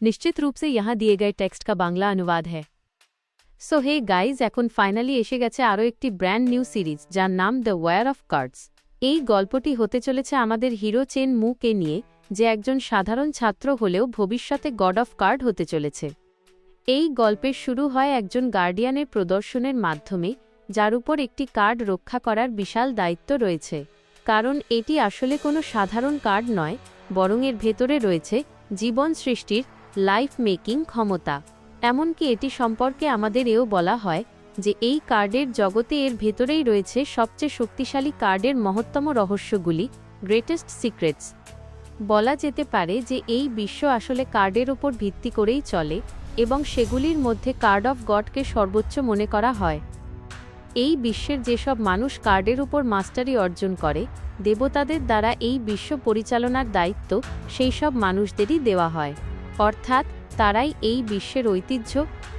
निश्चित रूप से यहाँ दिए गए टेक्स्ट का बांग्ला अनुवाद है। सो हे गाइज, এখন ফাইনালি এসে গেছে আরও একটি ব্র্যান্ড নিউ সিরিজ যার নাম দ্য ওয়ার অফ কার্ডস। এই গল্পটি হতে চলেছে আমাদের হিরো চেন মুকে নিয়ে, যে একজন সাধারণ ছাত্র হলেও ভবিষ্যতে গড অফ কার্ড হতে চলেছে। এই গল্পের শুরু হয় একজন গার্ডিয়ানের প্রদর্শনের মাধ্যমে, যার উপর একটি কার্ড রক্ষা করার বিশাল দায়িত্ব রয়েছে। কারণ এটি আসলে কোনো সাধারণ কার্ড নয়, বরং এর ভেতরে রয়েছে জীবন সৃষ্টির লাইফ মেকিং ক্ষমতা। এমনকি এটি সম্পর্কে আমাদের এও বলা হয় যে এই কার্ডের জগতে এর ভেতরেই রয়েছে সবচেয়ে শক্তিশালী কার্ডের মহত্তম রহস্যগুলি, গ্রেটেস্ট সিক্রেটস। বলা যেতে পারে যে এই বিশ্ব আসলে কার্ডের ওপর ভিত্তি করেই চলে, এবং সেগুলির মধ্যে কার্ড অফ গডকে সর্বোচ্চ মনে করা হয়। এই বিশ্বের যেসব মানুষ কার্ডের উপর মাস্টারি অর্জন করে, দেবতাদের দ্বারা এই বিশ্ব পরিচালনার দায়িত্ব সেই সব মানুষদেরই দেওয়া হয়। অর্থাৎ তারাই এই বিশ্বের ঐতিহ্য,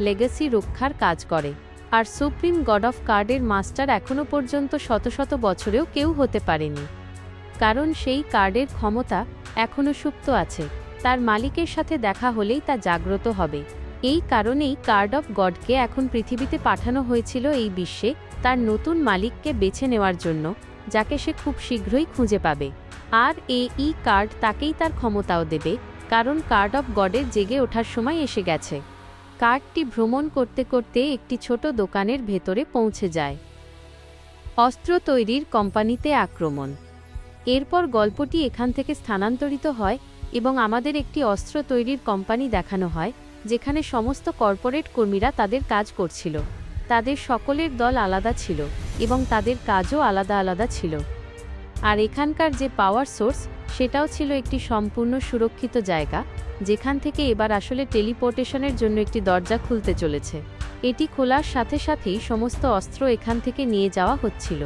লেগাসি রক্ষার কাজ করে। আর সুপ্রিম গড অফ কার্ডের মাস্টার এখনও পর্যন্ত শত শত বছরেও কেউ হতে পারেনি, কারণ সেই কার্ডের ক্ষমতা এখনও সুপ্ত আছে। তার মালিকের সাথে দেখা হলেই তা জাগ্রত হবে। এই কারণেই কার্ড অফ গডকে এখন পৃথিবীতে পাঠানো হয়েছিল এই বিশ্বে তার নতুন মালিককে বেছে নেওয়ার জন্য, যাকে সে খুব শীঘ্রই খুঁজে পাবে। আর এই কার্ড তাকেই তার ক্ষমতাও দেবে, কারণ কার্ড অফ গডের জেগে ওঠার সময় এসে গেছে। কার্ডটি ভ্রমণ করতে করতে একটি ছোট দোকানের ভেতরে পৌঁছে যায়। অস্ত্র তৈরির কোম্পানিতে আক্রমণ। এরপর গল্পটি এখান থেকে স্থানান্তরিত হয় এবং আমাদের একটি অস্ত্র তৈরির কোম্পানি দেখানো হয়, যেখানে সমস্ত কর্পোরেট কর্মীরা তাদের কাজ করছিল। তাদের সকলের দল আলাদা ছিল এবং তাদের কাজও আলাদা আলাদা ছিল। আর এখানকার যে পাওয়ার সোর্স, সেটাও ছিল একটি সম্পূর্ণ সুরক্ষিত জায়গা, যেখান থেকে এবার আসলে টেলিপোর্টেশনের জন্য একটি দরজা খুলতে চলেছে। এটি খোলার সাথে সাথেই সমস্ত অস্ত্র এখান থেকে নিয়ে যাওয়া হচ্ছিল।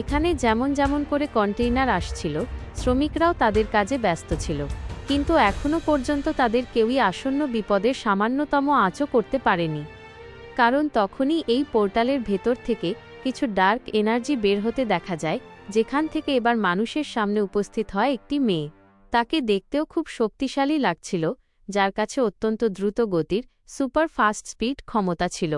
এখানে যেমন যেমন করে কন্টেইনার আসছিল, শ্রমিকরাও তাদের কাজে ব্যস্ত ছিল, কিন্তু এখনও পর্যন্ত তাদের কেউই আসন্ন বিপদের সামান্যতম আঁচও করতে পারেনি। কারণ তখনই এই পোর্টালের ভেতর থেকে কিছু ডার্ক এনার্জি বের হতে দেখা যায়, যেখান থেকে এবার মানুষের সামনে উপস্থিত হয় একটি মেয়ে। তাকে দেখতেও খুব শক্তিশালী লাগছিল, যার কাছে অত্যন্ত দ্রুত গতির সুপার ফাস্ট স্পিড ক্ষমতা ছিল।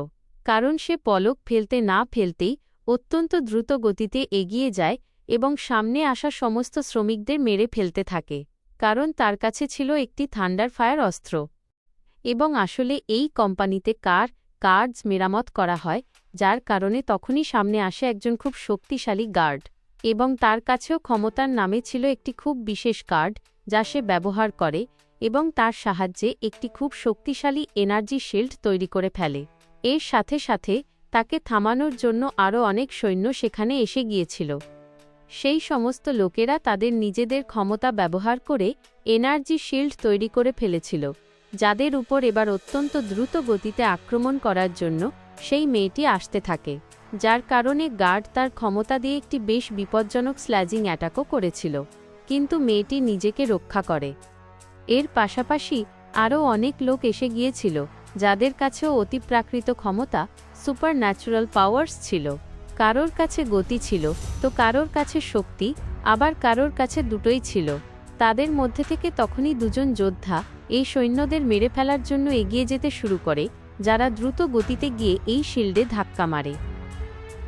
কারণ সে পলক ফেলতে না ফেলতেই অত্যন্ত দ্রুত গতিতে এগিয়ে যায় এবং সামনে আসা সমস্ত শ্রমিকদের মেরে ফেলতে থাকে, কারণ তার কাছে ছিল একটি থান্ডার ফায়ার অস্ত্র। এবং আসলে এই কোম্পানিতে কার্ডস মেরামত করা হয়, যার কারণে তখনই সামনে আসে একজন খুব শক্তিশালী গার্ড, এবং তার কাছেও ক্ষমতার নামে ছিল একটি খুব বিশেষ কার্ড যা সে ব্যবহার করে, এবং তার সাহায্যে একটি খুব শক্তিশালী এনার্জি শিল্ড তৈরি করে ফেলে। এর সাথে সাথে তাকে থামানোর জন্য আরও অনেক সৈন্য সেখানে এসে গিয়েছিল। সেই সমস্ত লোকেরা তাদের নিজেদের ক্ষমতা ব্যবহার করে এনার্জি শিল্ড তৈরি করে ফেলেছিল, যাদের উপর এবার অত্যন্ত দ্রুত গতিতে আক্রমণ করার জন্য সেই মেয়েটি আসতে থাকে, যার কারণে গার্ড তার ক্ষমতা দিয়ে একটি বেশ বিপজ্জনক স্ল্যাজিং অ্যাটাকও করেছিল, কিন্তু মেয়েটি নিজেকে রক্ষা করে। এর পাশাপাশি আরও অনেক লোক এসে গিয়েছিল, যাদের কাছেও অতিপ্রাকৃত ক্ষমতা, সুপার ন্যাচুরাল পাওয়ার্স ছিল। কারোর কাছে গতি ছিল, তো কারোর কাছে শক্তি, আবার কারোর কাছে দুটোই ছিল। তাদের মধ্যে থেকে তখনই দুজন যোদ্ধা এই সৈন্যদের মেরে ফেলার জন্য এগিয়ে যেতে শুরু করে, যারা দ্রুত গতিতে গিয়ে এই শিল্ডে ধাক্কা মারে,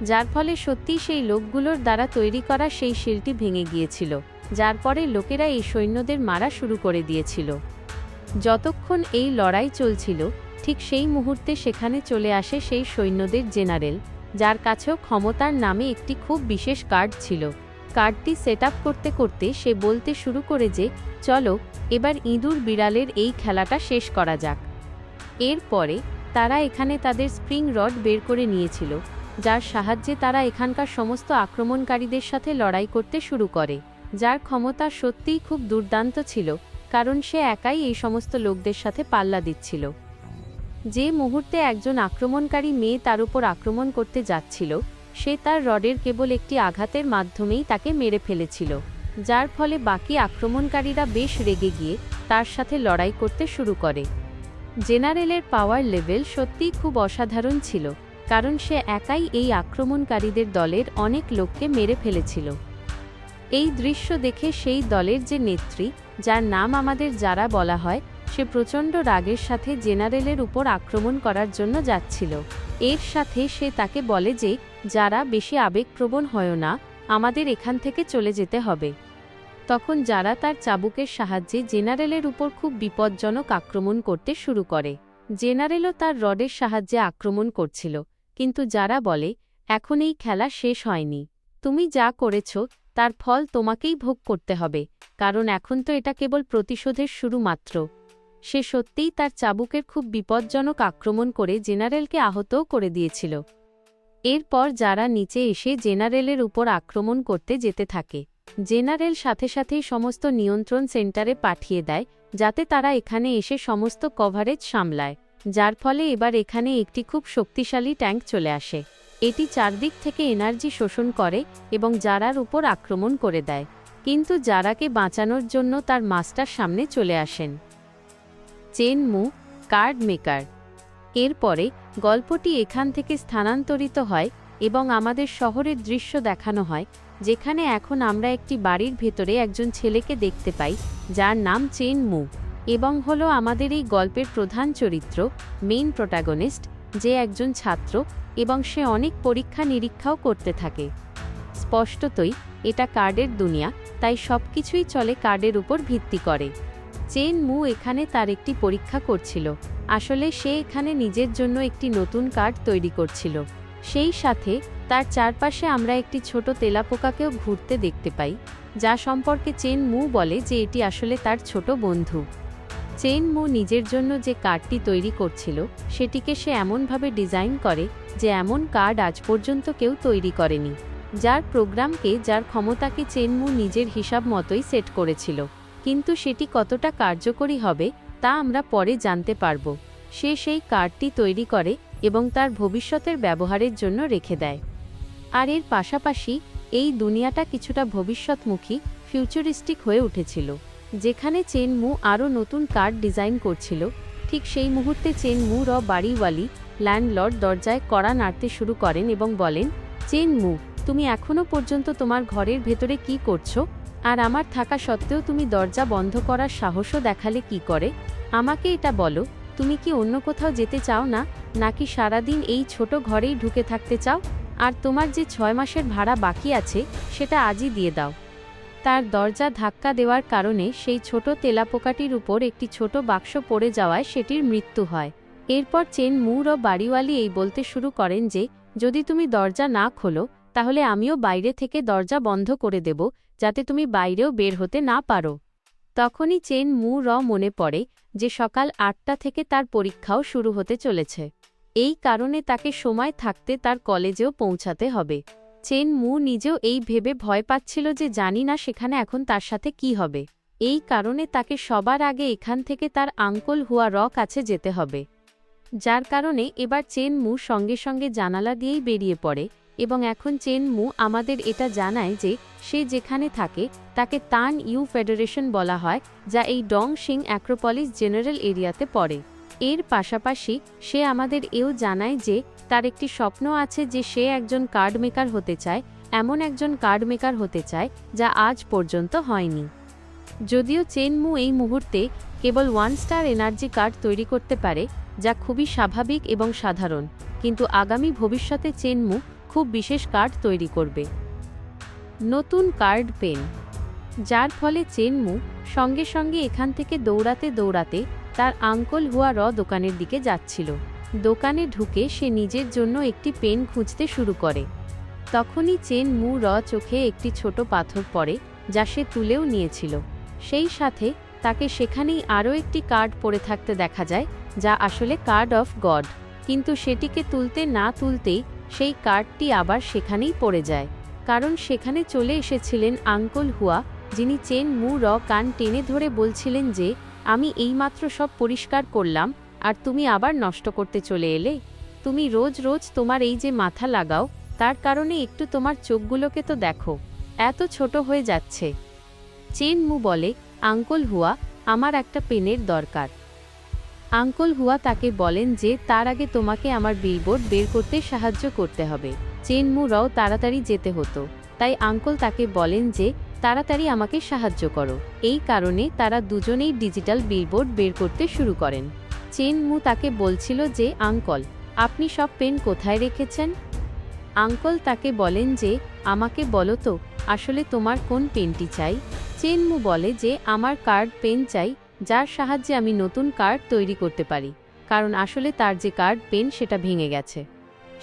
যার ফলে সত্যিই সেই লোকগুলোর দ্বারা তৈরি করা সেই শিল্ডটি ভেঙে গিয়েছিল, যার পরে লোকেরা এই সৈন্যদের মারা শুরু করে দিয়েছিল। যতক্ষণ এই লড়াই চলছিল, ঠিক সেই মুহূর্তে সেখানে চলে আসে সেই সৈন্যদের জেনারেল, যার কাছেও ক্ষমতার নামে একটি খুব বিশেষ কার্ড ছিল। কার্ডটি সেট আপ করতে করতে সে বলতে শুরু করে যে, চলো এবার ইঁদুর বিড়ালের এই খেলাটা শেষ করা যাক। এরপরে তারা এখানে তাদের স্প্রিং রড বের করে নিয়েছিল, যার সাহায্যে তারা এখানকার সমস্ত আক্রমণকারীদের সাথে লড়াই করতে শুরু করে, যার ক্ষমতা সত্যিই খুব দুর্দান্ত ছিল, কারণ সে একাই এই সমস্ত লোকদের সাথে পাল্লা দিচ্ছিল। যে মুহূর্তে একজন আক্রমণকারী মেয়ে তার উপর আক্রমণ করতে যাচ্ছিল, সে তার রডের কেবল একটি আঘাতের মাধ্যমেই তাকে মেরে ফেলেছিল, যার ফলে বাকি আক্রমণকারীরা বেশ রেগে গিয়ে তার সাথে লড়াই করতে শুরু করে। জেনারেলের পাওয়ার লেভেল সত্যিই খুব অসাধারণ ছিল, কারণ সে একাই এই আক্রমণকারীদের দলের অনেক লোককে মেরে ফেলেছিল। এই দৃশ্য দেখে সেই দলের যে নেত্রী, যার নাম আমাদের যারা বলা হয়, সে প্রচণ্ড রাগের সাথে জেনারেলের উপর আক্রমণ করার জন্য যাচ্ছিল। এর সাথে সে তাকে বলে যে, যারা বেশি আবেগপ্রবণ হয় না, আমাদের এখান থেকে চলে যেতে হবে। তখন যারা তার চাবুকের সাহায্যে জেনারেলের উপর খুব বিপজ্জনক আক্রমণ করতে শুরু করে। জেনারেলও তার রডের সাহায্যে আক্রমণ করছিল, কিন্তু যারা বলে, এখন এই খেলা শেষ হয়নি। তুমি যা করেছ তার ফল তোমাকেই ভোগ করতে হবে, কারণ এখন তো এটা কেবল প্রতিশোধের শুরু মাত্র। সে সত্যিই তার চাবুকের খুব বিপজ্জনক আক্রমণ করে জেনারেলকে আহতও করে দিয়েছিল। এরপর যারা নিচে এসে জেনারেলের উপর আক্রমণ করতে যেতে থাকে। জেনারেল সাথে সাথেই সমস্ত নিয়ন্ত্রণ সেন্টারে পাঠিয়ে দেয়, যাতে তারা এখানে এসে সমস্ত কভারেজ সামলায়, যার ফলে এবার এখানে একটি খুব শক্তিশালী ট্যাঙ্ক চলে আসে। এটি চারদিক থেকে এনার্জি শোষণ করে এবং জারার উপর আক্রমণ করে দেয়, কিন্তু জারাকে বাঁচানোর জন্য তার মাস্টার সামনে চলে আসেন। চেন মু, কার্ড মেকার। এরপরে গল্পটি এখান থেকে স্থানান্তরিত হয় এবং আমাদের শহরের দৃশ্য দেখানো হয়, যেখানে এখন আমরা একটি বাড়ির ভেতরে একজন ছেলেকে দেখতে পাই, যার নাম চেন মু, এবং হলো আমাদের এই গল্পের প্রধান চরিত্র, মেইন প্রোটাগনিস্ট, যে একজন ছাত্র এবং সে অনেক পরীক্ষা নিরীক্ষাও করতে থাকে। স্পষ্টতই এটা কার্ডের দুনিয়া, তাই সবকিছুই চলে কার্ডের উপর ভিত্তি করে। চেন মু এখানে তার একটি পরীক্ষা করছিল। আসলে সে এখানে নিজের জন্য একটি নতুন কার্ড তৈরি করছিল। সেই সাথে তার চারপাশে আমরা একটি ছোট তেলাপোকাকেও ঘুরতে দেখতে পাই, যা সম্পর্কে চেন মু বলে যে এটি আসলে তার ছোট বন্ধু। চেন মু নিজের জন্য যে কার্ডটি তৈরি করছিল সেটিকে সে এমনভাবে ডিজাইন করে যে এমন কার্ড আজ পর্যন্ত কেউ তৈরি করেনি, যার প্রোগ্রামকে, যার ক্ষমতাকে চেন মু নিজের হিসাব মতোই সেট করেছিল। কিন্তু সেটি কতটা কার্যকরী হবে তা আমরা পরে জানতে পারব। সে সেই কার্ডটি তৈরি করে এবং তার ভবিষ্যতের ব্যবহারের জন্য রেখে দেয়। আর এর পাশাপাশি এই দুনিয়াটা কিছুটা ভবিষ্যৎমুখী, ফিউচারিস্টিক হয়ে উঠেছিল, যেখানে চেন মু আরও নতুন কার্ড ডিজাইন করছিল। ঠিক সেই মুহূর্তে চেন মু র বাড়িওয়ালি, ল্যান্ডলর্ড, দরজায় কড়া নাড়তে শুরু করেন এবং বলেন, চেন মু, তুমি এখনও পর্যন্ত তোমার ঘরের ভেতরে কি করছো? আর আমার থাকা সত্ত্বেও তুমি দরজা বন্ধ করার সাহসও দেখালে কি করে? আমাকে এটা বলো, তুমি কি অন্য কোথাও যেতে চাও না, নাকি সারাদিন এই ছোট ঘরেই ঢুকে থাকতে চাও? আর তোমার যে 6 মাসের ভাড়া বাকি আছে সেটা আজই দিয়ে দাও। তার দরজা ধাক্কা দেওয়ার কারণে সেই ছোট তেলাপোকাটির উপর একটি ছোট বাক্স পড়ে যাওয়ায় সেটির মৃত্যু হয়। এরপর চেন মু র বাড়িওয়ালি এই বলতে শুরু করেন যে, যদি তুমি দরজা না খোলো তাহলে আমিও বাইরে থেকে দরজা বন্ধ করে দেব, যাতে তুমি বাইরেও বের হতে না পারো। তখনই চেন মু র মনে পড়ে যে সকাল 8টা থেকে তার পরীক্ষাও শুরু হতে চলেছে। এই কারণে তাকে সময় থাকতে তার কলেজেও পৌঁছাতে হবে। চেন মু নিজেও এই ভেবে ভয় পাচ্ছিল যে জানি না সেখানে এখন তার সাথে কি হবে। এই কারণে তাকে সবার আগে এখান থেকে তার আঙ্কল হুয়া র কাছে যেতে হবে, যার কারণে এবার চেন মু সঙ্গে সঙ্গে জানালা দিয়েই বেরিয়ে পড়ে। এবং এখন চেন মু আমাদের এটা জানায় যে সে যেখানে থাকে তাকে তান ইউ ফেডারেশন বলা হয়, যা এই ডং সিং অ্যাক্রোপলিস জেনারেল এরিয়াতে পড়ে। এর পাশাপাশি সে আমাদের এও জানায় যে তার একটি স্বপ্ন আছে যে সে একজন কার্ড মেকার হতে চায়, এমন একজন কার্ড মেকার হতে চায় যা আজ পর্যন্ত হয়নি। যদিও চেন মু এই মুহূর্তে কেবল 1 স্টার এনার্জি কার্ড তৈরি করতে পারে, যা খুবই স্বাভাবিক এবং সাধারণ, কিন্তু আগামী ভবিষ্যতে চেন মু খুব বিশেষ কার্ড তৈরি করবে। নতুন কার্ড পেন, যার ফলে চেন মু সঙ্গে সঙ্গে এখান থেকে দৌড়াতে দৌড়াতে তার আঙ্কল হুয়া র দোকানের দিকে যাচ্ছিল। দোকানে ঢুকে সে নিজের জন্য একটি পেন খুঁজতে শুরু করে। তখনই চেন মু র চোখে একটি ছোট পাথর পড়ে, যা সে তুলেও নিয়েছিল। সেই সাথে তাকে সেখানেই আরও একটি কার্ড পড়ে থাকতে দেখা যায়, যা আসলে কার্ড অফ গড, কিন্তু সেটিকে তুলতে না তুলতেই সেই কার্ডটি আবার সেখানেই পড়ে যায়, কারণ সেখানে চলে এসেছিলেন আঙ্কল হুয়া, যিনি চেন মু র কান টেনে ধরে বলছিলেন যে, আমি এইমাত্র সব পরিষ্কার করলাম আর তুমি আবার নষ্ট করতে চলে এলে। তুমি রোজ রোজ তোমার এই যে মাথা লাগাও, তার কারণে একটু তোমার চোখগুলোকে তো দেখো, এত ছোট হয়ে যাচ্ছে। চেন মু বলে, আঙ্কল হুয়া, আমার একটা পেনের দরকার। আঙ্কল হুয়া তাকে বলেন যে তার আগে তোমাকে আমার বিলবোর্ড বের করতে সাহায্য করতে হবে। চেন মু রও তাড়াতাড়ি যেতে হতো, তাই আঙ্কল তাকে বলেন যে তাড়াতাড়ি আমাকে সাহায্য করো। এই কারণে তারা দুজনেই ডিজিটাল বিলবোর্ড বের করতে শুরু করেন। চেন মু তাকে বলছিল যে, আঙ্কল, আপনি সব পেন কোথায় রেখেছেন? আঙ্কল তাকে বলেন যে, আমাকে বলো তো, আসলে তোমার কোন পেনটি চাই? চেন মু বলে যে, আমার কার্ড পেন চাই, যার সাহায্যে আমি নতুন কার্ড তৈরি করতে পারি, কারণ আসলে তার যে কার্ড পেন সেটা ভেঙে গেছে।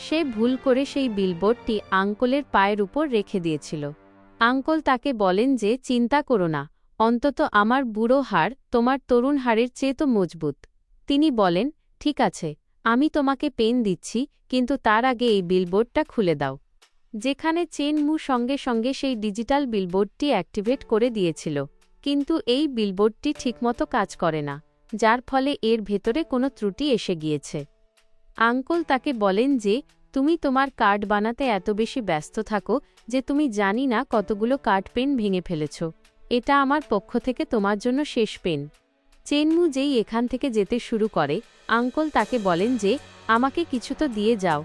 সে ভুল করে সেই বিলবোর্ডটি আঙ্কলের পায়ের উপর রেখে দিয়েছিল। আঙ্কল তাকে বলেন যে, চিন্তা করো না, অন্তত আমার বুড়ো হাড় তোমার তরুণ হাড়ের চেয়ে তো মজবুত। তিনি বলেন, ঠিক আছে, আমি তোমাকে পেন দিচ্ছি, কিন্তু তার আগে এই বিলবোর্ডটা খুলে দাও। যেখানে চেন মু সঙ্গে সঙ্গে সেই ডিজিটাল বিলবোর্ডটি অ্যাক্টিভেট করে দিয়েছিল, কিন্তু এই বিলবোর্ডটি ঠিকমতো কাজ করে না, যার ফলে এর ভেতরে কোনো ত্রুটি এসে গিয়েছে। আঙ্কল তাকে বলেন যে, তুমি তোমার কার্ড বানাতে এত বেশি ব্যস্ত থাকো যে তুমি জানি না কতগুলো কার্ড পেন ভেঙে ফেলেছ। এটা আমার পক্ষ থেকে তোমার জন্য শেষ পেন। চেন মু যেই এখান থেকে যেতে শুরু করে, আঙ্কল তাকে বলেন যে, আমাকে কিছু তো দিয়ে যাও।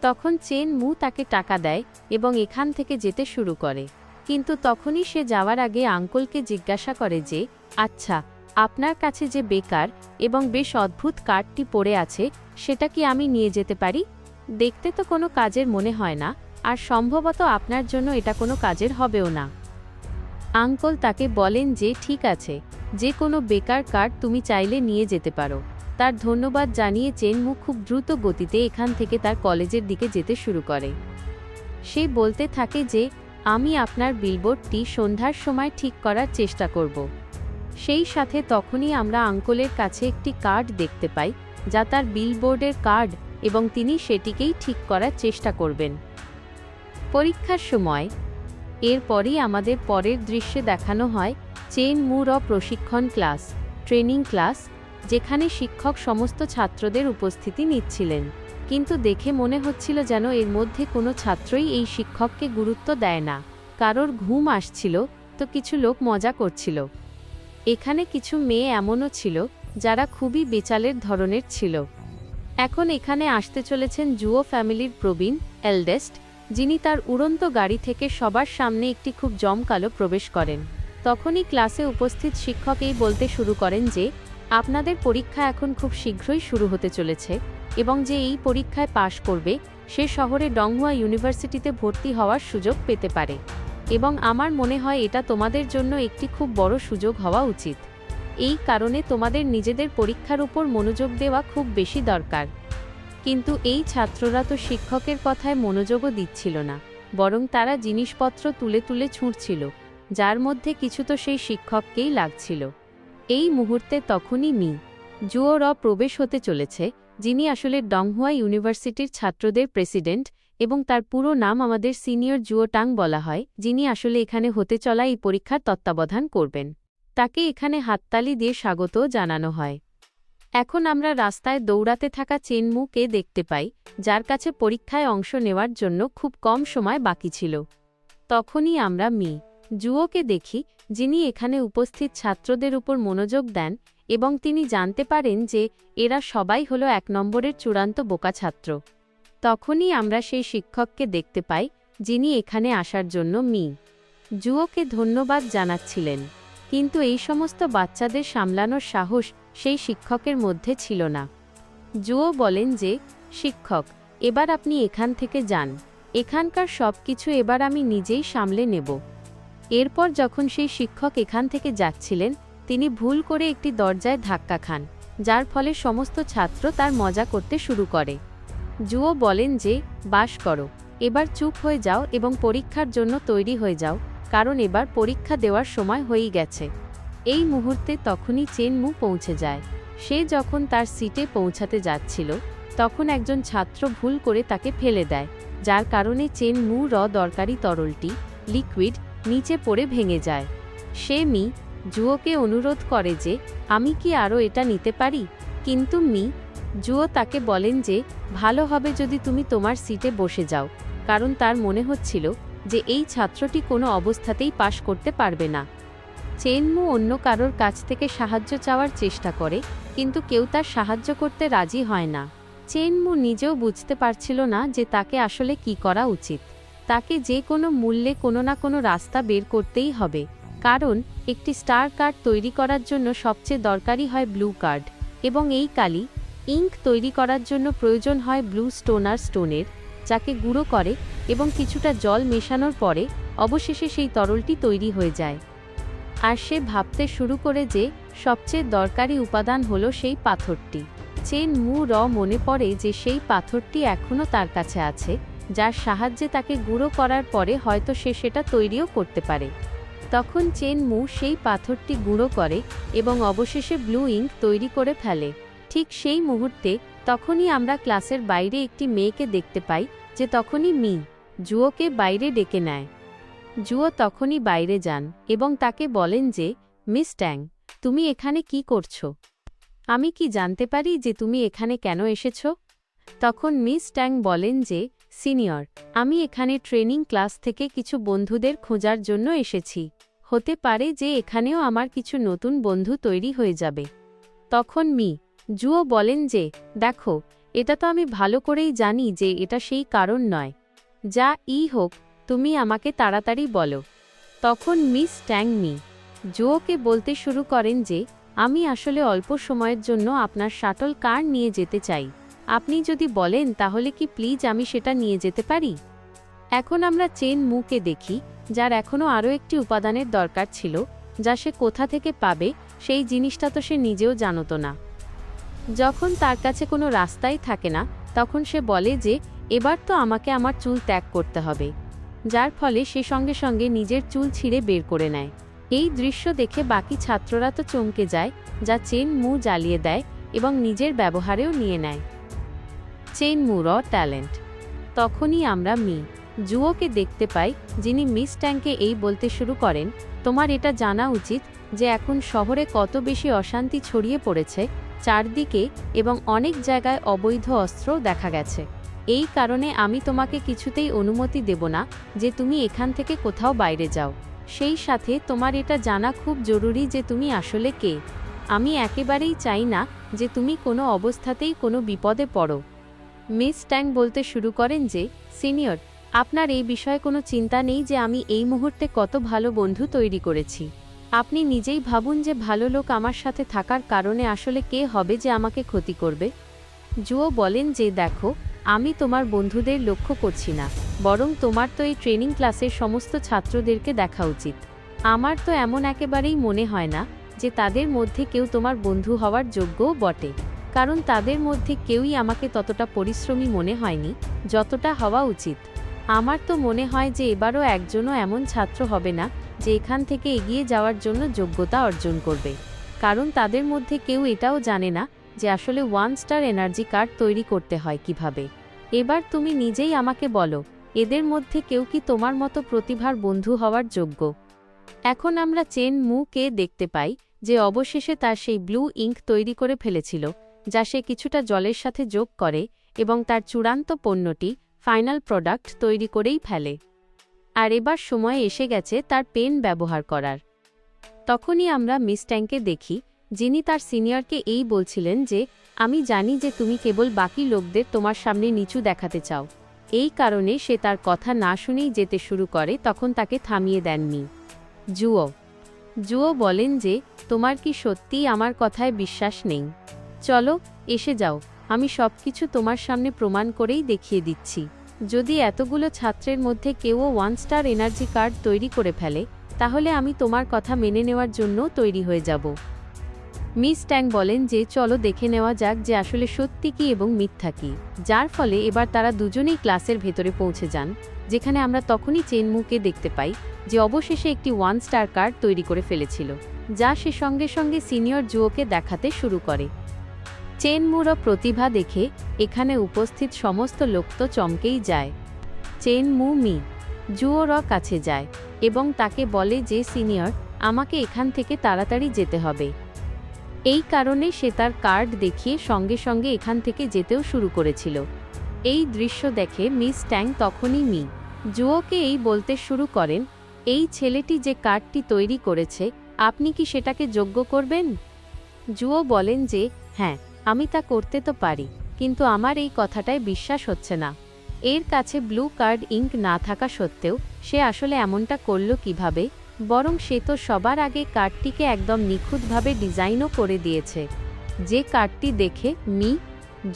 তখন চেন মু তাকে টাকা দেয় এবং এখান থেকে যেতে শুরু করে। কিন্তু তখনই সে যাওয়ার আগে আঙ্কলকে জিজ্ঞাসা করে যে, আচ্ছা, আপনার কাছে যে বেকার এবং বেশ অদ্ভুত কার্ডটি পড়ে আছে, সেটা কি আমি নিয়ে যেতে পারি? দেখতে তো কোনো কাজের মনে হয় না, আর সম্ভবত আপনার জন্য এটা কোনো কাজের হবেও না। আঙ্কল তাকে বলেন যে, ঠিক আছে, যে কোনো বেকার কার্ড তুমি চাইলে নিয়ে যেতে পারো। তার ধন্যবাদ জানিয়ে চেন মু খুব দ্রুত গতিতে এখান থেকে তার কলেজের দিকে যেতে শুরু করে। সে বলতে থাকে যে, আমি আপনার বিলবোর্ডটি সন্ধ্যার সময় ঠিক করার চেষ্টা করব। সেই সাথে তখনই আমরা আঙ্কলের কাছে একটি কার্ড দেখতে পাই, যা তার বিলবোর্ডের কার্ড, এবং তিনি সেটিকেই ঠিক করার চেষ্টা করবেন। পরীক্ষার সময় এরপরই আমাদের পরের দৃশ্যে দেখানো হয় চেন মুর প্রশিক্ষণ ক্লাস, ট্রেনিং ক্লাস, যেখানে শিক্ষক সমস্ত ছাত্রদের উপস্থিতি নিচ্ছিলেন। কিন্তু দেখে মনে হচ্ছিল যেন এর মধ্যে কোনো ছাত্রই এই শিক্ষককে গুরুত্ব দেয় না। কারোর ঘুম আসছিল, তো কিছু লোক মজা করছিল। এখানে কিছু মেয়ে এমনও ছিল যারা খুবই বেচালের ধরনের ছিল। এখন এখানে আসতে চলেছেন জুও ফ্যামিলির প্রবীণ এলডেস্ট, যিনি তার উড়ন্ত গাড়ি থেকে সবার সামনে একটি খুব জমকালো প্রবেশ করেন। তখনই ক্লাসে উপস্থিত শিক্ষক এই বলতে শুরু করেন যে, আপনাদের পরীক্ষা এখন খুব শীঘ্রই শুরু হতে চলেছে, এবং যে এই পরীক্ষায় পাশ করবে সে শহরে ডংহুয়া ইউনিভার্সিটিতে ভর্তি হওয়ার সুযোগ পেতে পারে, এবং আমার মনে হয় এটা তোমাদের জন্য একটি খুব বড় সুযোগ হওয়া উচিত। এই কারণে তোমাদের নিজেদের পরীক্ষার উপর মনোযোগ দেওয়া খুব বেশি দরকার। কিন্তু এই ছাত্ররা তো শিক্ষকের কথায় মনোযোগও দিচ্ছিল না, বরং তারা জিনিসপত্র তুলে তুলে ছুঁড়ছিল, যার মধ্যে কিছু তো সেই শিক্ষককেই লাগছিল। এই মুহূর্তে তখনই জুওর প্রবেশ হতে চলেছে, যিনি আসলে ডংহুয়া ইউনিভার্সিটির ছাত্রদের প্রেসিডেন্ট, এবং তার পুরো নাম আমাদের সিনিয়র জুও টাং বলা হয়, যিনি আসলে এখানে হতে চলা এই পরীক্ষার তত্ত্বাবধান করবেন। তাকে এখানে হাততালি দিয়ে স্বাগত জানানো হয়। এখন আমরা রাস্তায় দৌড়াতে থাকা চেন মুকে দেখতে পাই, যার কাছে পরীক্ষায় অংশ নেওয়ার জন্য খুব কম সময় বাকি ছিল। তখনই আমরা জুওকে দেখি, যিনি এখানে উপস্থিত ছাত্রদের উপর মনোযোগ দেন, এবং তিনি জানতে পারেন যে এরা সবাই হলো 1 নম্বরের চূড়ান্ত বোকা ছাত্র। তখনই আমরা সেই শিক্ষককে দেখতে পাই, যিনি এখানে আসার জন্য জুওকে ধন্যবাদ জানাচ্ছিলেন। কিন্তু এই সমস্ত বাচ্চাদের সামলানোর সাহস সেই শিক্ষকের মধ্যে ছিল না। জুও বলেন যে, শিক্ষক, এবার আপনি এখান থেকে যান, এখানকার সব কিছু এবার আমি নিজেই সামলে নেব। এরপর যখন সেই শিক্ষক এখান থেকে যাচ্ছিলেন, তিনি ভুল করে একটি দরজায় ধাক্কা খান, যার ফলে সমস্ত ছাত্র তার মজা করতে শুরু করে। জুও বলেন যে, বাস করো, এবার চুপ হয়ে যাও এবং পরীক্ষার জন্য তৈরি হয়ে যাও, কারণ এবার পরীক্ষা দেওয়ার সময় হয়েই গেছে। এই মুহূর্তে তখনই চেন মু পৌঁছে যায়। সে যখন তার সিটে পৌঁছাতে যাচ্ছিল, তখন একজন ছাত্র ভুল করে তাকে ফেলে দেয়, যার কারণে চেন মু দরকারি তরলটি, লিকুইড, নিচে পড়ে ভেঙে যায়। সে জুওকে অনুরোধ করে যে, আমি কি আরও এটা নিতে পারি? কিন্তু জুও তাকে বলেন যে, ভালো হবে যদি তুমি তোমার সিটে বসে যাও, কারণ তার মনে হচ্ছিল যে এই ছাত্রটি কোনো অবস্থাতেই পাশ করতে পারবে না। চেন মু অন্য কারোর কাছ থেকে সাহায্য চাওয়ার চেষ্টা করে, কিন্তু কেউ তার সাহায্য করতে রাজি হয় না। চেন মু নিজেও বুঝতে পারছিল না যে তাকে আসলে কি করা উচিত। তাকে যে কোনো মূল্যে কোনো না কোনো রাস্তা বের করতেই হবে, কারণ একটি স্টার কার্ড তৈরি করার জন্য সবচেয়ে দরকারি হয় ব্লু কার্ড, এবং এই কালি ইঙ্ক তৈরি করার জন্য প্রয়োজন হয় ব্লু স্টোনার স্টোনের, যাকে গুঁড়ো করে এবং কিছুটা জল মেশানোর পরে অবশেষে সেই তরলটি তৈরি হয়ে যায়। আর সে ভাবতে শুরু করে যে সবচেয়ে দরকারি উপাদান হলো সেই পাথরটি। চেন মু র মনে পড়ে যে সেই পাথরটি এখনও তার কাছে আছে, যার সাহায্যে তাকে গুঁড়ো করার পরে হয়তো সে সেটা তৈরিও করতে পারে। তখন চেন মু সেই পাথরটি গুঁড়ো করে এবং অবশেষে ব্লু ইঙ্ক তৈরি করে ফেলে। ঠিক সেই মুহূর্তে তখনই আমরা ক্লাসের বাইরে একটি মেয়েকে দেখতে পাই, যে তখনই মি জুয়োকে বাইরে ডেকে নেয়। জুয়ো তখনই বাইরে যান এবং তাকে বলেন যে, মিস ট্যাং, তুমি এখানে কি করছো? আমি কি জানতে পারি যে তুমি এখানে কেন এসেছ? তখন মিস ট্যাং বলেন যে, সিনিয়র, আমি এখানে ট্রেনিং ক্লাস থেকে কিছু বন্ধুদের খোঁজার জন্য এসেছি। হতে পারে যে এখানেও আমার কিছু নতুন বন্ধু তৈরি হয়ে যাবে। তখন জুয়ো বলেন যে, দেখো, এটা তো আমি ভালো করেই জানি যে এটা সেই কারণ নয়। যা হোক, তুমি আমাকে তাড়াতাড়ি বলো। তখন মিস ট্যাং জুয়োকে বলতে শুরু করেন যে, আমি আসলে অল্প সময়ের জন্য আপনার শাটল কার নিয়ে যেতে চাই। আপনি যদি বলেন তাহলে কি প্লিজ আমি সেটা নিয়ে যেতে পারি? এখন আমরা চেন মুকে দেখি, যার এখনও আরও একটি উপাদানের দরকার ছিল, যা সে কোথা থেকে পাবে সেই জিনিসটা তো সে নিজেও জানত না। যখন তার কাছে কোনো রাস্তাই থাকে না, তখন সে বলে যে এবার তো আমাকে আমার চুল ত্যাগ করতে হবে, যার ফলে সে সঙ্গে সঙ্গে নিজের চুল ছিঁড়ে বের করে নেয়। এই দৃশ্য দেখে বাকি ছাত্ররা তো চমকে যায়, যা চেন মু জ্বালিয়ে দেয় এবং নিজের ব্যবহারেও নিয়ে নেয়। চেন মুর ট্যালেন্ট। তখনই আমরা জুয়োকে দেখতে পাই, যিনি মিস ট্যাংকে এই বলতে শুরু করেন, তোমার এটা জানা উচিত যে এখন শহরে কত বেশি অশান্তি ছড়িয়ে পড়েছে চারদিকে এবং অনেক জায়গায় অবৈধ অস্ত্রও দেখা গেছে। এই কারণে আমি তোমাকে কিছুতেই অনুমতি দেব না যে তুমি এখান থেকে কোথাও বাইরে যাও। সেই সাথে তোমার এটা জানা খুব জরুরি যে তুমি আসলে কে। আমি একেবারেই চাই না যে তুমি কোনো অবস্থাতেই কোনো বিপদে পড়ো। মিস ট্যাং বলতে শুরু করেন যে, সিনিয়র, আপনার এই বিষয়ে কোনো চিন্তা নেই যে আমি এই মুহূর্তে কত ভালো বন্ধু তৈরি করেছি। আপনি নিজেই ভাবুন যে ভালো লোক আমার সাথে থাকার কারণে আসলে কে হবে যে আমাকে ক্ষতি করবে। জুয়ো বলেন যে, দেখো, আমি তোমার বন্ধুদের লক্ষ্য করছি না, বরং তোমার তো এই ট্রেনিং ক্লাসের সমস্ত ছাত্রদেরকে দেখা উচিত। আমার তো এমন একেবারেই মনে হয় না যে তাদের মধ্যে কেউ তোমার বন্ধু হওয়ার যোগ্যও বটে, কারণ তাদের মধ্যে কেউই আমাকে ততটা পরিশ্রমী মনে হয়নি যতটা হওয়া উচিত। আমার তো মনে হয় যে এবারও একজনও এমন ছাত্র হবে না যে এখান থেকে এগিয়ে যাওয়ার জন্য যোগ্যতা অর্জন করবে, কারণ তাদের মধ্যে কেউ এটাও জানে না যে আসলে 1 স্টার এনার্জি কার্ড তৈরি করতে হয় কিভাবে। এবার তুমি নিজেই আমাকে বলো, এদের মধ্যে কেউ কি তোমার মতো প্রতিভার বন্ধু হওয়ার যোগ্য? এখন আমরা চেন মুকে দেখতে পাই যে অবশেষে তার সেই ব্লু ইঙ্ক তৈরি করে ফেলেছিল, যা সে কিছুটা জলের সাথে যোগ করে এবং তার চূড়ান্ত পণ্যটি ফাইনাল প্রোডাক্ট তৈরি করেই ফেলে। আর এবার সময় এসে গেছে তার পেন ব্যবহার করার। তখনই আমরা মিস ট্যাংকে দেখি, যিনি তার সিনিয়রকে এই বলছিলেন যে, আমি জানি যে তুমি কেবল বাকি লোকদের তোমার সামনে নিচু দেখাতে চাও। এই কারণে সে তার কথা না শুনেই যেতে শুরু করে, তখন তাকে থামিয়ে দেননি। জুয়ো বলেন যে, তোমার কি সত্যিই আমার কথায় বিশ্বাস নেই? চলো, এসে যাও, আমি সবকিছু তোমার সামনে প্রমাণ করেই দেখিয়ে দিচ্ছি। যদি এতগুলো ছাত্রের মধ্যে কেউও 1 স্টার এনার্জি কার্ড তৈরি করে ফেলে, তাহলে আমি তোমার কথা মেনে নেওয়ার জন্য তৈরি হয়ে যাব। মিস ট্যাং বলেন যে, চলো দেখে নেওয়া যাক যে আসলে সত্যি কি এবং মিথ্যা কি। যার ফলে এবার তারা দুজনেই ক্লাসের ভেতরে পৌঁছে যান, যেখানে আমরা তখনই চেন মুকে দেখতে পাই যে অবশেষে একটি 1 স্টার কার্ড তৈরি করে ফেলেছিল, যা সে সঙ্গে সঙ্গে সিনিয়র জুয়োকে দেখাতে শুরু করে। চেন মুর প্রতিভা দেখে এখানে উপস্থিত সমস্ত লোক তো চমকেই যায়। চেন মু জুয়োর কাছে যায় এবং তাকে বলে যে, সিনিয়র, আমাকে এখান থেকে তাড়াতাড়ি যেতে হবে। এই কারণে সে তার কার্ড দেখিয়ে সঙ্গে সঙ্গে এখান থেকে যেতেও শুরু করেছিল। এই দৃশ্য দেখে মিস ট্যাং তখনই জুয়োকে এই বলতে শুরু করেন, এই ছেলেটি যে কার্ডটি তৈরি করেছে, আপনি কি সেটাকে যোগ্য করবেন? জুয়ো বলেন যে, হ্যাঁ, আমি তা করতে তো পারি, কিন্তু আমার এই কথাটায় বিশ্বাস হচ্ছে না। এর কাছে ব্লু কার্ড ইঙ্ক না থাকা সত্ত্বেও সে আসলে এমনটা করল কিভাবে, বরং সে তো সবার আগে কার্ডটিকে একদম নিখুঁতভাবে ডিজাইনও করে দিয়েছে। যে কার্ডটি দেখে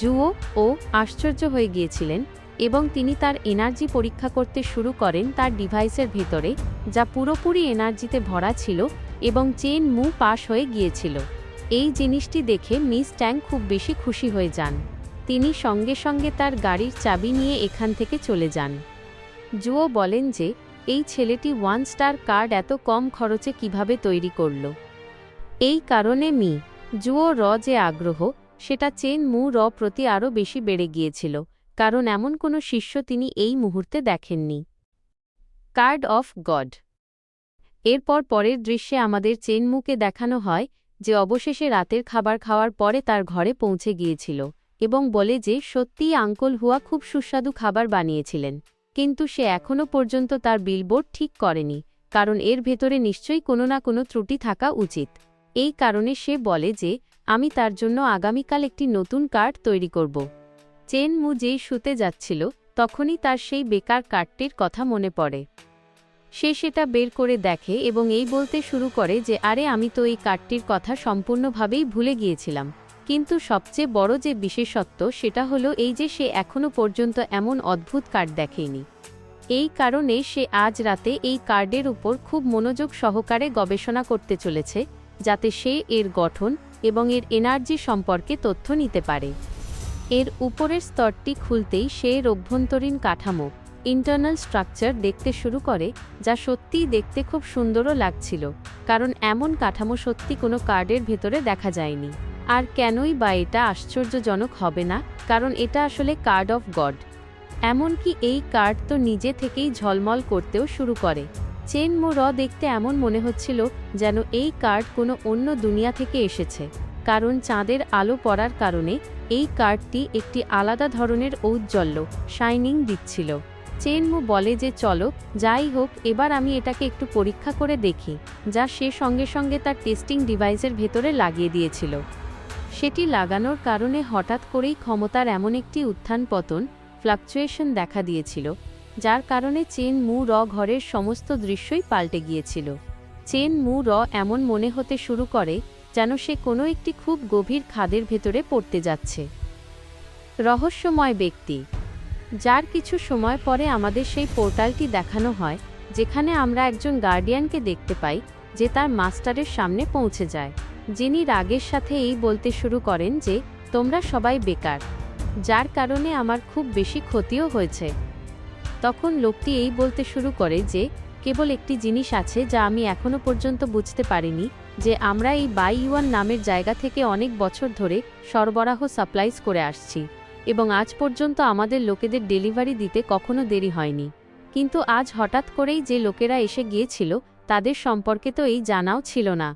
জুও ও আশ্চর্য হয়ে গিয়েছিলেন এবং তিনি তার এনার্জি পরীক্ষা করতে শুরু করেন তার ডিভাইসের ভেতরে, যা পুরোপুরি এনার্জিতে ভরা ছিল এবং চেন মু পাশ হয়ে গিয়েছিল। এই জিনিসটি দেখে মিস ট্যাং খুব বেশি খুশি হয়ে যান। তিনি সঙ্গে সঙ্গে তার গাড়ির চাবি নিয়ে এখান থেকে চলে যান। জুও বলেন যে এই ছেলেটি 1 স্টার কার্ড এত কম খরচে কিভাবে তৈরি করল। এই কারণে জুও র যে আগ্রহ সেটা চেন মু র প্রতি আরও বেশি বেড়ে গিয়েছিল, কারণ এমন কোনো শিষ্য তিনি এই মুহূর্তে দেখেননি। Card of god. এরপর পরের দৃশ্যে আমাদের চেন মুকে দেখানো হয় যে অবশেষে রাতের খাবার খাওয়ার পরে তার ঘরে পৌঁছে গিয়েছিল এবং বলে যে সত্যিই আঙ্কল হুয়া খুব সুস্বাদু খাবার বানিয়েছিলেন, কিন্তু সে এখনও পর্যন্ত তার বিলবোর্ড ঠিক করেনি, কারণ এর ভেতরে নিশ্চয়ই কোনো না কোনো ত্রুটি থাকা উচিত। এই কারণে সে বলে যে আমি তার জন্য আগামীকাল একটি নতুন কার্ড তৈরি করব। চেন মু যেই শুতে যাচ্ছিল তখনই তার সেই বেকার কার্ডটির কথা মনে পড়ে। সে সেটা বের করে দেখে এবং এই বলতে শুরু করে যে আরে আমি তো এই কার্ডটির কথা সম্পূর্ণভাবেই ভুলে গিয়েছিলাম। কিন্তু সবচেয়ে বড় যে বিশেষত্ব সেটা হলো এই যে সে এখনও পর্যন্ত এমন অদ্ভুত কার্ড দেখেনি। এই কারণে সে আজ রাতে এই কার্ডের উপর খুব মনোযোগ সহকারে গবেষণা করতে চলেছে, যাতে সে এর গঠন এবং এর এনার্জি সম্পর্কে তথ্য নিতে পারে। এর উপরের স্তরটি খুলতেই সে এর অভ্যন্তরীণ কাঠামো ইন্টারনাল স্ট্রাকচার দেখতে শুরু করে, যা সত্যিই দেখতে খুব সুন্দরও লাগছিল, কারণ এমন কাঠামো সত্যি কোনো কার্ডের ভেতরে দেখা যায়নি। আর কেনই বা এটা আশ্চর্যজনক হবে না, কারণ এটা আসলে কার্ড অফ গড। এমনকি এই কার্ড তো নিজে থেকেই ঝলমল করতেও শুরু করে। চেন মু র দেখতে এমন মনে হচ্ছিল যেন এই কার্ড কোনো অন্য দুনিয়া থেকে এসেছে, কারণ চাঁদের আলো পড়ার কারণে এই কার্ডটি একটি আলাদা ধরনের ঔজ্জ্বল্য শাইনিং দিচ্ছিল। চেন মু বলে যে চলো যাই হোক, এবার আমি এটাকে একটু পরীক্ষা করে দেখি, যা সে সঙ্গে সঙ্গে তার টেস্টিং ডিভাইসের ভেতরে লাগিয়ে দিয়েছিল। সেটি লাগানোর কারণে হঠাৎ করেই ক্ষমতার এমন একটি উত্থান পতন ফ্লাকচুয়েশন দেখা দিয়েছিল, যার কারণে চেন মু র ঘরের সমস্ত দৃশ্যই পাল্টে গিয়েছিল। চেন মু র এমন মনে হতে শুরু করে যেন সে কোনো একটি খুব গভীর খাদের ভেতরে পড়তে যাচ্ছে। রহস্যময় ব্যক্তি। যার কিছু সময় পরে আমাদের সেই পোর্টালটি দেখানো হয়, যেখানে আমরা একজন গার্ডিয়ানকে দেখতে পাই যে তার মাস্টারের সামনে পৌঁছে যায়, যিনি রাগের সাথে এই বলতে শুরু করেন যে তোমরা সবাই বেকার, যার কারণে আমার খুব বেশি ক্ষতিও হয়েছে। তখন লোকটি এই বলতে শুরু করে যে কেবল একটি জিনিস আছে যা আমি এখনও পর্যন্ত বুঝতে পারিনি, যে আমরা এই বাই ইউয়ান নামের জায়গা থেকে অনেক বছর ধরে সরবরাহ সাপ্লাইজ করে আসছি এবং আজ পর্যন্ত আমাদের লোকেদের ডেলিভারি দিতে কখনো দেরি হয়নি। কিন্তু আজ হঠাৎ করেই যে লোকেরা এসে গিয়েছিল তাদের সম্পর্কে তো এই জানাও ছিল না।